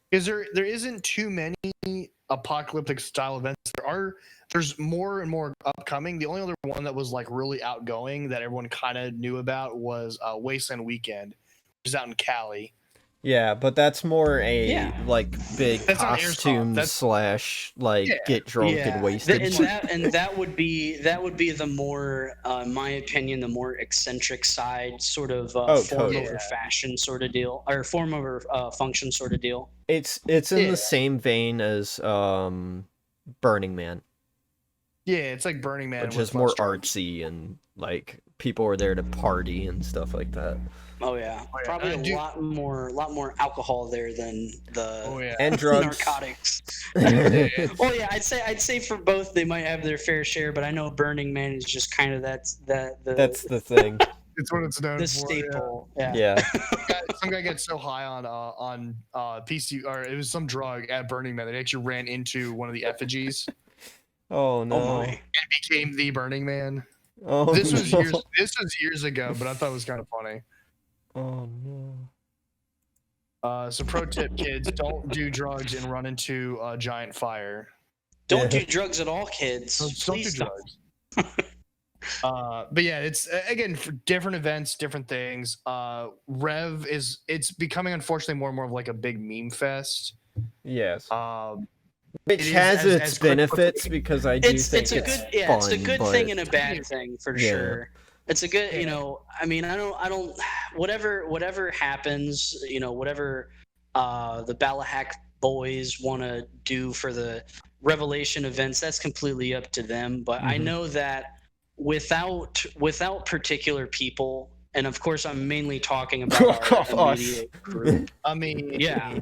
Because there isn't too many apocalyptic style events. There's more and more upcoming. The only other one that was like really outgoing that everyone kind of knew about was Wasteland Weekend, which is out in Cali. Yeah, but that's more a Yeah. like big That's not Airsoft. costume That's slash like yeah. get drunk and wasted. and that would be the more, in my opinion, the more eccentric side, sort of form totally. over fashion sort of deal, or form over function sort of deal. It's in the same vein as Burning Man. Yeah, it's like Burning Man, which is more artsy and like people are there to party and stuff like that. Oh yeah, probably a lot more alcohol there than the and drugs, narcotics. Oh yeah, I'd say for both they might have their fair share, but I know Burning Man is just kind of that's the thing. It's what it's known the for. Staple. Yeah. Some guy gets so high on PC, or it was some drug at Burning Man that he actually ran into one of the effigies. Oh no! Oh my! And became the Burning Man. Oh, this was years ago, but I thought it was kind of funny. Oh no! So pro tip, kids: don't do drugs and run into a giant fire. Don't do drugs at all, kids. Don't do drugs. But yeah, it's again for different events, different things. Rev it's becoming unfortunately more and more of like a big meme fest. Yes. Which has its benefits because I do think it's fun, it's a good thing and a bad thing for sure. It's a good, I mean, I don't, whatever happens, whatever the Ballahack boys want to do for the Revelation events, that's completely up to them. But I know that without particular people, and of course I'm mainly talking about our immediate group. I mean, yeah.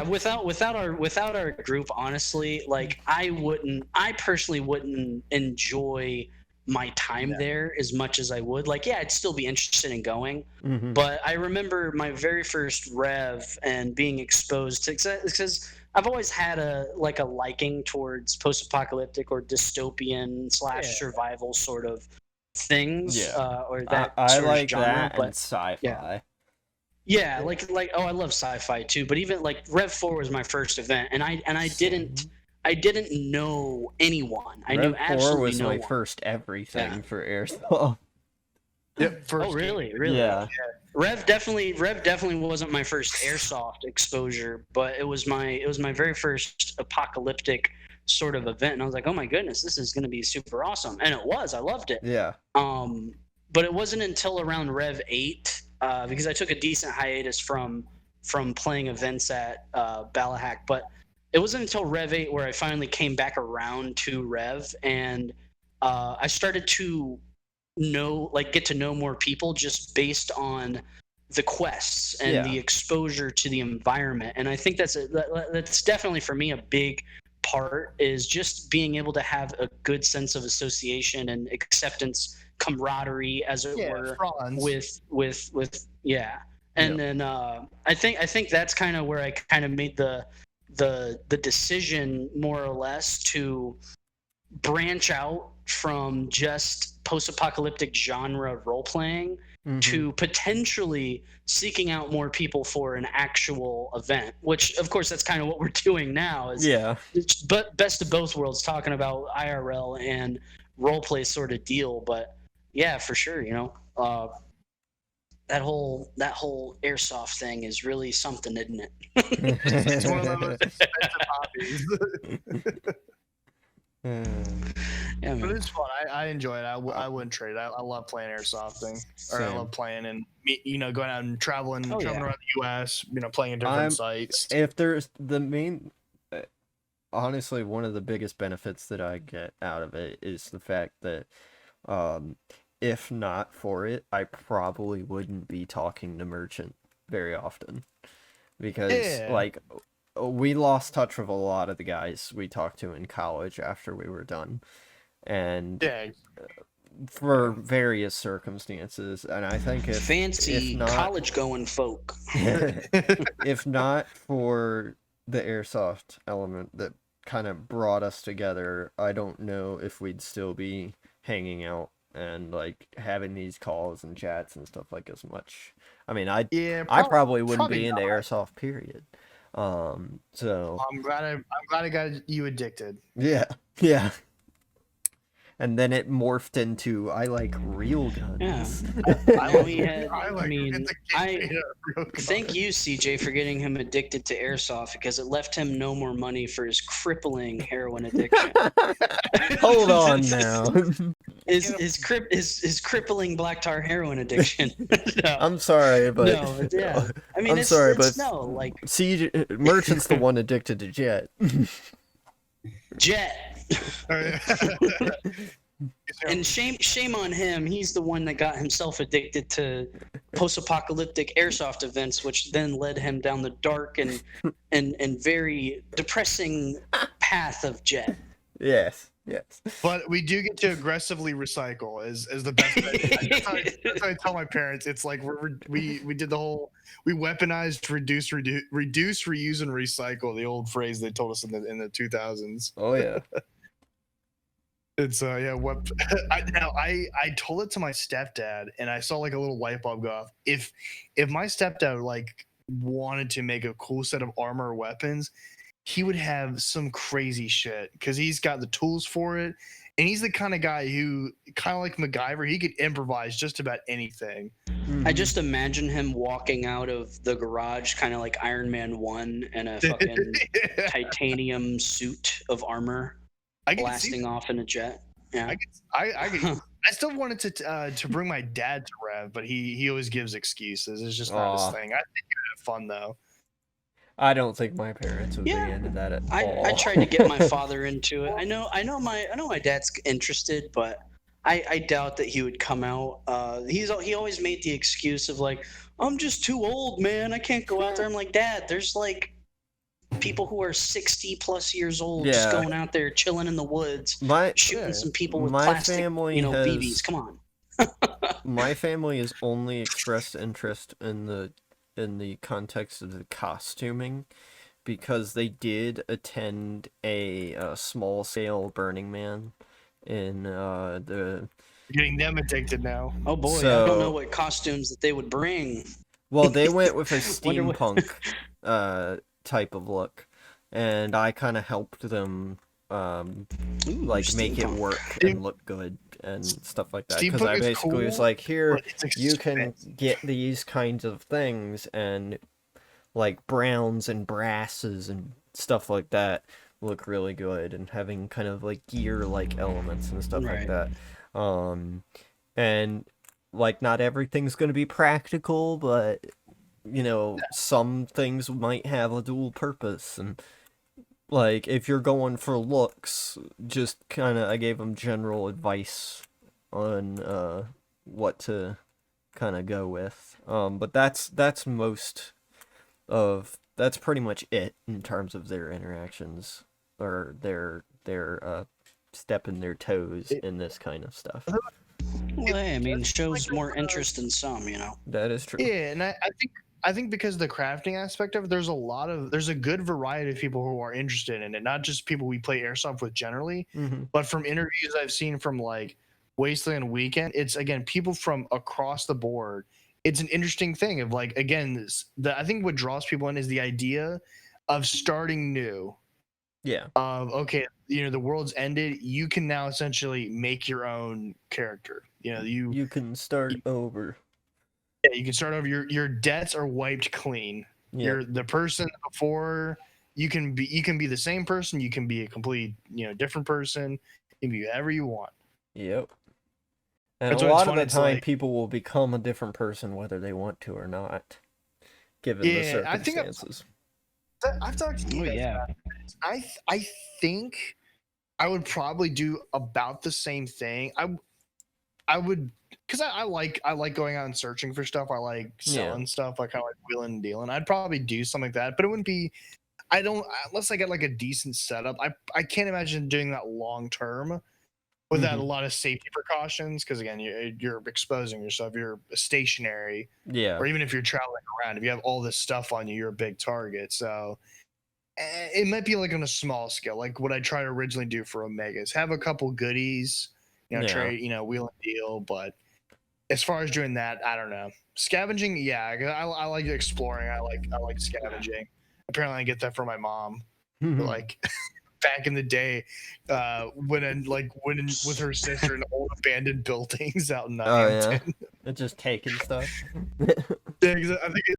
Without our group, honestly, like I personally wouldn't enjoy my time there as much as I would. Like, yeah, I'd still be interested in going, but I remember my very first Rev and being exposed to, because I've always had a liking towards post-apocalyptic or dystopian / survival sort of things, or that I sort like of genre, that but and sci-fi. Yeah, like I love sci-fi too. But even like Rev 4 was my first event, and I didn't know anyone. I knew absolutely was no my one. first everything for Airsoft. Yep. Oh really? Yeah. Rev definitely wasn't my first Airsoft exposure, but it was my very first apocalyptic sort of event, and I was like, oh my goodness, this is going to be super awesome, and it was. I loved it. Yeah. But it wasn't until around Rev 8, because I took a decent hiatus from playing events at Ballahack, but it wasn't until Rev 8 where I finally came back around to Rev, and I started to get to know more people just based on the quests and the exposure to the environment. And I think that's definitely for me a big part, is just being able to have a good sense of association and acceptance, camaraderie, as it were, with and then I think that's kind of where I kind of made the decision, more or less, to branch out from just post-apocalyptic genre role-playing to potentially seeking out more people for an actual event, which of course that's kind of what we're doing now, is but best of both worlds, talking about IRL and role-play sort of deal. But yeah, for sure, that whole Airsoft thing is really something, isn't it? It's one of those expensive hobbies. Yeah, but it's fun. I enjoy it. I wouldn't trade it. I love playing airsofting, or I love playing and going out and traveling around the U.S. Playing at different sites. If there's the main, honestly, one of the biggest benefits that I get out of it is the fact that, if not for it, I probably wouldn't be talking to Merchant very often, because we lost touch with a lot of the guys we talked to in college after we were done, and for various circumstances. And I think if not, college-going folk, if not for the Airsoft element that kind of brought us together, I don't know if we'd still be hanging out and like having these calls and chats and stuff like as much. I mean, I probably wouldn't be into Airsoft, period. So I'm glad I got you addicted. yeah, yeah. And then it morphed into I like real Yeah. guns. Now he had. I mean, it's a I game real gun. thank you, CJ, for getting him addicted to airsoft because it left him no more money for his crippling heroin addiction. Hold on now. His crippling black tar heroin addiction. No, I'm sorry, but no, yeah. I mean, I'm it's, sorry, it's but no like Merchant's the one addicted to Jet. Jet. And shame on him. He's the one that got himself addicted to post-apocalyptic airsoft events, which then led him down the dark and very depressing path of Jet. Yes. But we do get to aggressively recycle is the best. That's how I tell my parents. It's like we did the whole we weaponized reduce, reuse, and recycle. The old phrase they told us in the 2000s. Oh yeah. It's what I told it to my stepdad and I saw like a little light bulb go off. If my stepdad like wanted to make a cool set of armor or weapons, he would have some crazy shit because he's got the tools for it, and he's the kind of guy who kind of like MacGyver, he could improvise just about anything. I just imagine him walking out of the garage kind of like Iron Man 1 in a fucking titanium suit of armor. Blasting off in a jet. Yeah, I still wanted to bring my dad to Rev, but he always gives excuses. It's just not his thing. I think it would have fun though. I don't think my parents would be into that at all. I tried to get my father into it. I know my dad's interested, but I doubt that he would come out. He always made the excuse of like, I'm just too old, man. I can't go out there. I'm like, Dad, there's like people who are 60 plus years old just going out there chilling in the woods, shooting some people with plastic, BBs. Come on. My family has only expressed interest in the context of the costuming because they did attend a small scale Burning Man in the getting them addicted now. Oh boy, I don't know what costumes that they would bring. Well, they went with a steampunk type of look, and I kind of helped them make it work and look good and stuff like that, because I basically was like, here, you can get these kinds of things, and like browns and brasses and stuff like that look really good, and having kind of like gear like elements and stuff like that. And like not everything's going to be practical, but some things might have a dual purpose, and like if you're going for looks, just kind of I gave them general advice on what to kind of go with. But that's pretty much it in terms of their interactions or their stepping their toes in this kind of stuff. Well, hey, I mean, shows more interest in some, That is true. Yeah, and I think because of the crafting aspect of it, there's a good variety of people who are interested in it, not just people we play airsoft with generally, but from interviews I've seen from like Wasteland Weekend, it's again people from across the board. It's an interesting thing of like, again, I think what draws people in is the idea of starting new. Yeah. Okay, the world's ended. You can now essentially make your own character. You can start over. Yeah, you can start over. Your debts are wiped clean. Yeah. You're the person before. You can be the same person. You can be a complete different person. You can be whatever you want. Yep. And a lot of the time, people will become a different person whether they want to or not, given the circumstances. I've talked to you guys about this. I think I would probably do about the same thing. I would, because I like going out and searching for stuff. I like selling stuff. I kind of like wheeling and dealing. I'd probably do something like that, but it wouldn't be. I don't, unless I get like a decent setup. I can't imagine doing that long term without a lot of safety precautions. Because again, you're exposing yourself. You're stationary. Yeah. Or even if you're traveling around, if you have all this stuff on you, you're a big target. So it might be like on a small scale, like what I try to originally do for Omega is have a couple goodies, trade, wheel and deal. But as far as doing that, I don't know. Scavenging, I like exploring. I like scavenging. Apparently, I get that from my mom. Hmm. Like back in the day, went with her sister in old abandoned buildings out in Oh yeah, Hampton. it's just taking stuff. Yeah, 'cause I think